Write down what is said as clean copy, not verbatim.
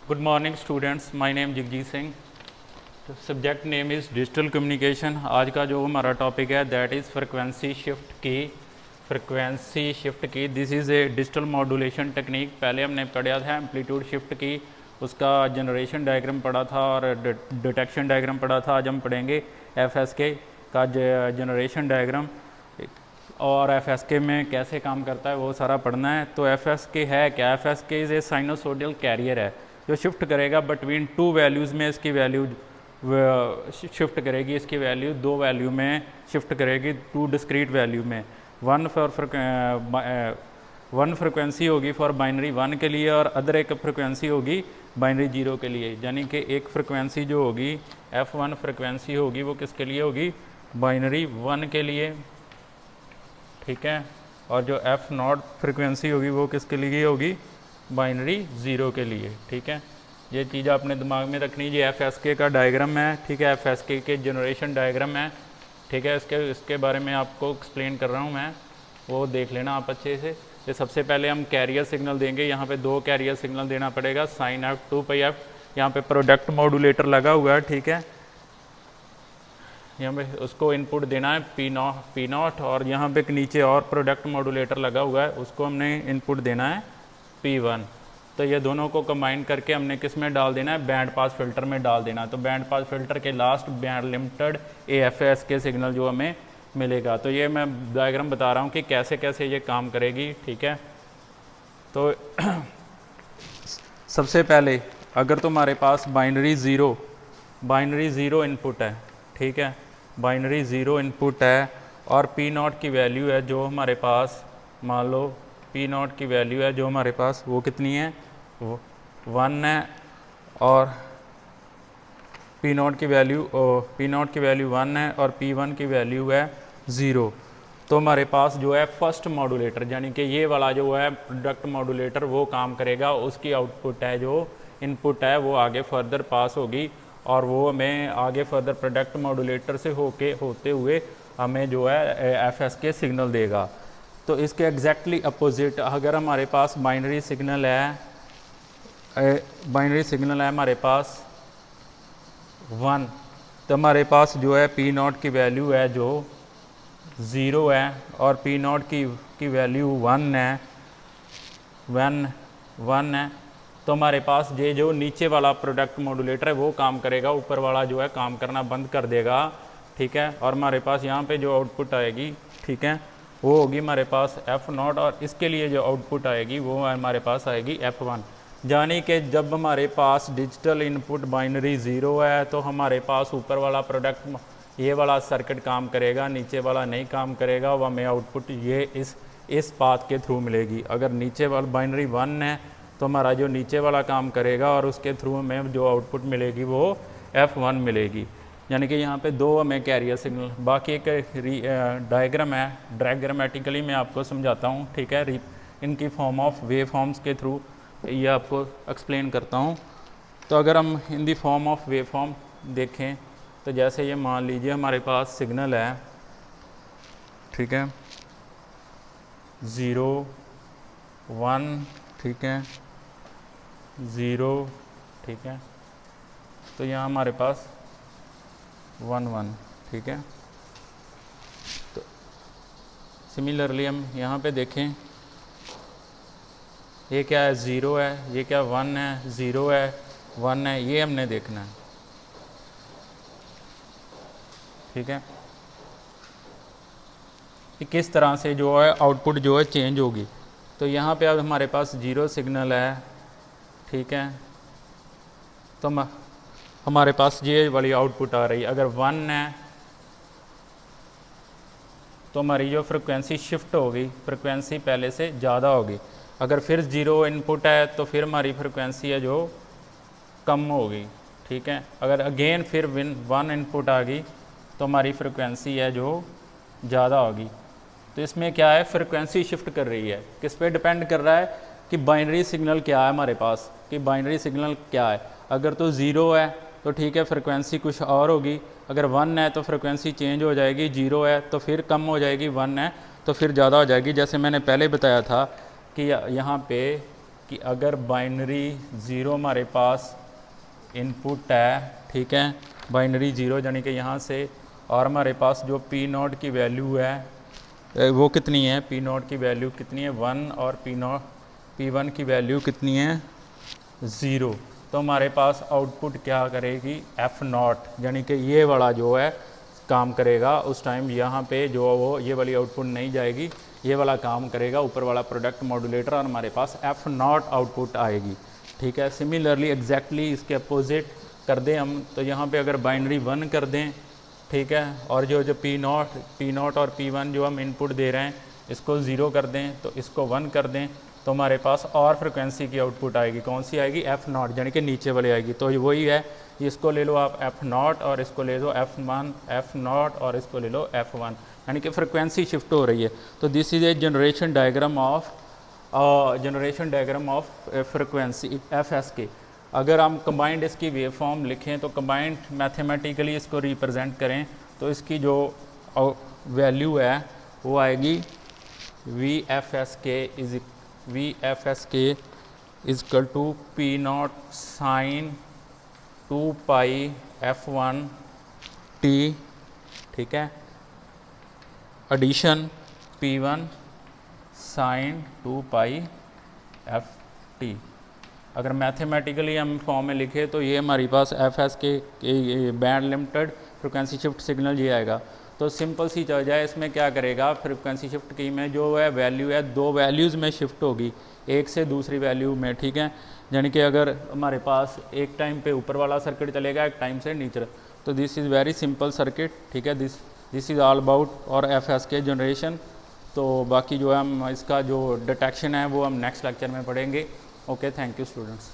Good morning students, my name Jagjeet Singh. Subject name is digital communication. आज का जो हमारा टॉपिक है दैट इज़ फ्रिक्वेंसी शिफ्ट की। This is a digital modulation technique. पहले हमने पढ़ा था एम्पलीट्यूड शिफ्ट की, उसका जनरेशन डायग्राम पढ़ा था और डिटेक्शन डायग्राम पढ़ा था। आज हम पढ़ेंगे FSK का जनरेशन डायग्राम और FSK में कैसे काम करता है वो सारा पढ़ना है। तो FSK है क्या? FSK is a sinusoidal career है जो शिफ्ट करेगा बिटवीन टू वैल्यूज़ में। इसकी वैल्यू शिफ्ट करेगी, इसकी वैल्यू दो वैल्यू में शिफ्ट करेगी, टू डिस्क्रीट वैल्यू में। वन फ्रिक्वेंसी होगी फॉर बाइनरी 1 के लिए और अदर एक फ्रिक्वेंसी होगी बाइनरी 0 के लिए। यानी कि एक फ्रिक्वेंसी जो होगी F1 फ्रिक्वेंसी होगी वो किसके लिए होगी? बाइनरी 1 के लिए, ठीक है। और जो F0 फ्रिक्वेंसी होगी वो किसके लिए होगी? बाइनरी 0 के लिए, ठीक है। ये चीज़ आपने दिमाग में रखनी। ये FSK का डायग्राम है, ठीक है। FSK के जनरेशन डायग्राम है, ठीक है। इसके बारे में आपको एक्सप्लेन कर रहा हूँ मैं, वो देख लेना आप अच्छे से। ये सबसे पहले हम कैरियर सिग्नल देंगे। यहाँ पे दो कैरियर सिग्नल देना पड़ेगा, साइन F 2πf। यहाँ पे प्रोडक्ट मॉड्यूलेटर लगा हुआ है, ठीक है। यहाँ पे उसको इनपुट देना है P0 और यहाँ पे नीचे और प्रोडक्ट मॉड्यूलेटर लगा हुआ है, उसको हमने इनपुट देना है P1। तो ये दोनों को कंबाइन करके हमने किस में डाल देना है? बैंड पास फिल्टर में डाल देना। तो बैंड पास फिल्टर के last band limited AFSK signal जो हमें मिलेगा। तो ये मैं डायग्राम बता रहा हूँ कि कैसे कैसे ये काम करेगी, ठीक है। तो सबसे पहले अगर तुम्हारे पास बाइनरी ज़ीरो इनपुट है, ठीक है, बाइनरी 0 इनपुट है और P0 की वैल्यू है जो हमारे पास, मान लो P0 की वैल्यू है जो हमारे पास वो कितनी है? वो 1 है और P0 की वैल्यू 1 है और P1 की वैल्यू है 0। तो हमारे पास जो है फर्स्ट मॉड्यूलेटर, यानी कि ये वाला जो है प्रोडक्ट मॉड्यूलेटर, वो काम करेगा। उसकी आउटपुट है जो इनपुट है वो आगे फर्दर पास होगी और वो हमें आगे फर्दर प्रोडक्ट मॉड्यूलेटर से होते हुए हमें जो है FSK सिग्नल देगा। तो इसके एग्जैक्टली अपोजिट अगर हमारे पास बाइनरी सिग्नल है हमारे पास 1, तो हमारे पास जो है P0 की वैल्यू है जो 0 है और P0 की वैल्यू 1 है। तो हमारे पास ये जो नीचे वाला प्रोडक्ट मॉड्यूलेटर है वो काम करेगा, ऊपर वाला जो है काम करना बंद कर देगा, ठीक है। और हमारे पास यहाँ पे जो आउटपुट आएगी, ठीक है, वो होगी हमारे पास F0 और इसके लिए जो आउटपुट आएगी वो हमारे पास आएगी F1। यानी कि जब हमारे पास डिजिटल इनपुट बाइनरी 0 है तो हमारे पास ऊपर वाला प्रोडक्ट ये वाला सर्किट काम करेगा, नीचे वाला नहीं काम करेगा। वो हमें आउटपुट ये इस पाथ के थ्रू मिलेगी। अगर नीचे वाला बाइनरी 1 है तो हमारा जो नीचे वाला काम करेगा और उसके थ्रू हमें जो आउटपुट मिलेगी वो F1 मिलेगी। यानी कि यहाँ पे दो हमें कैरियर सिग्नल। बाकी एक डायग्राम है, डायग्रामेटिकली मैं आपको समझाता हूँ, ठीक है। इनकी फॉर्म ऑफ वेव फॉर्म्स के थ्रू ये आपको एक्सप्लेन करता हूँ। तो अगर हम in the form of wave form देखें तो जैसे ये मान लीजिए हमारे पास सिग्नल है, ठीक है, 0 1, ठीक है, 0, ठीक है। तो यहाँ हमारे पास 1 1, ठीक है। तो सिमिलरली हम यहाँ पे देखें, ये क्या है? 0 है, ये क्या 1 है, 0 है, 1 है, ये हमने देखना है, ठीक है, कि किस तरह से जो है आउटपुट जो है चेंज होगी। तो यहाँ पे अब हमारे पास 0 सिग्नल है, ठीक है, तो हमारे पास ये वाली आउटपुट आ रही है। अगर 1 है तो हमारी जो फ्रिक्वेंसी शिफ्ट होगी, फ्रिक्वेंसी पहले से ज़्यादा होगी। अगर फिर 0 इनपुट है तो फिर हमारी फ्रिक्वेंसी है जो कम होगी, ठीक है। अगर अगेन फिर 1 इनपुट आ गई तो हमारी फ्रिक्वेंसी है जो ज़्यादा होगी। तो इसमें क्या है? फ्रिक्वेंसी शिफ्ट कर रही है। किस पे डिपेंड कर रहा है? कि बाइनरी सिग्नल क्या है हमारे पास, कि बाइनरी सिग्नल क्या है। अगर तो 0 है तो ठीक है, फ्रिक्वेंसी कुछ और होगी। अगर 1 है तो फ्रिक्वेंसी चेंज हो जाएगी, 0 है तो फिर कम हो जाएगी, 1 है तो फिर ज़्यादा हो जाएगी। जैसे मैंने पहले बताया था कि यहाँ पे कि अगर बाइनरी ज़ीरो हमारे पास इनपुट है, ठीक है, बाइनरी ज़ीरो यानी कि यहाँ से, और हमारे पास जो पी नॉट की वैल्यू है वो कितनी है, पी नॉट की वैल्यू कितनी है 1 और पी वन की वैल्यू कितनी है 0, तो हमारे पास आउटपुट क्या करेगी एफ नॉट, यानी कि ये वाला जो है काम करेगा। उस टाइम यहाँ पे जो वो ये वाली आउटपुट नहीं जाएगी, ये वाला काम करेगा ऊपर वाला प्रोडक्ट मॉड्यूलेटर, और हमारे पास एफ नॉट आउटपुट आएगी, ठीक है। सिमिलरली एग्जैक्टली इसके अपोजिट कर दें हम, तो यहाँ पे अगर बाइनरी 1 कर दें, ठीक है, और जो पी नॉट और पी वन जो हम इनपुट दे रहे हैं इसको 0 कर दें, तो इसको 1 कर दें, तो हमारे पास और फ्रिक्वेंसी की आउटपुट आएगी, कौन सी आएगी एफ़ नॉट, यानी कि नीचे वाले आएगी। तो वही है, इसको ले लो आप एफ़ नॉट और इसको ले लो एफ़ नॉट और इसको ले लो F1, यानी कि फ्रिक्वेंसी शिफ्ट हो रही है। तो this is a generation diagram of frequency FS के। अगर हम कंबाइंड इसकी वेव फॉर्म लिखें तो कंबाइंड मैथमेटिकली इसको रिप्रेजेंट करें तो इसकी जो वैल्यू है वो आएगी VFS के is equal to P naught sine 2 pi F1 T, ठीक है, addition P1 sine 2 pi FT। अगर मैथमेटिकली हम फॉर्म में लिखे तो ये हमारे पास FS के band limited frequency shift signal ये आएगा। तो सिंपल सी चीज़ है, इसमें क्या करेगा, फ्रिक्वेंसी शिफ्ट की में जो है वैल्यू है 2 वैल्यूज़ में शिफ्ट होगी, एक से दूसरी वैल्यू में, ठीक है। यानी कि अगर हमारे पास एक टाइम पे ऊपर वाला सर्किट चलेगा, एक टाइम से नीचे, तो this is very simple circuit, ठीक है। दिस इज़ ऑल अबाउट और FS के जनरेशन। तो बाकी जो है हम इसका जो डिटेक्शन है वो हम नेक्स्ट लेक्चर में पढ़ेंगे। Okay, thank you students.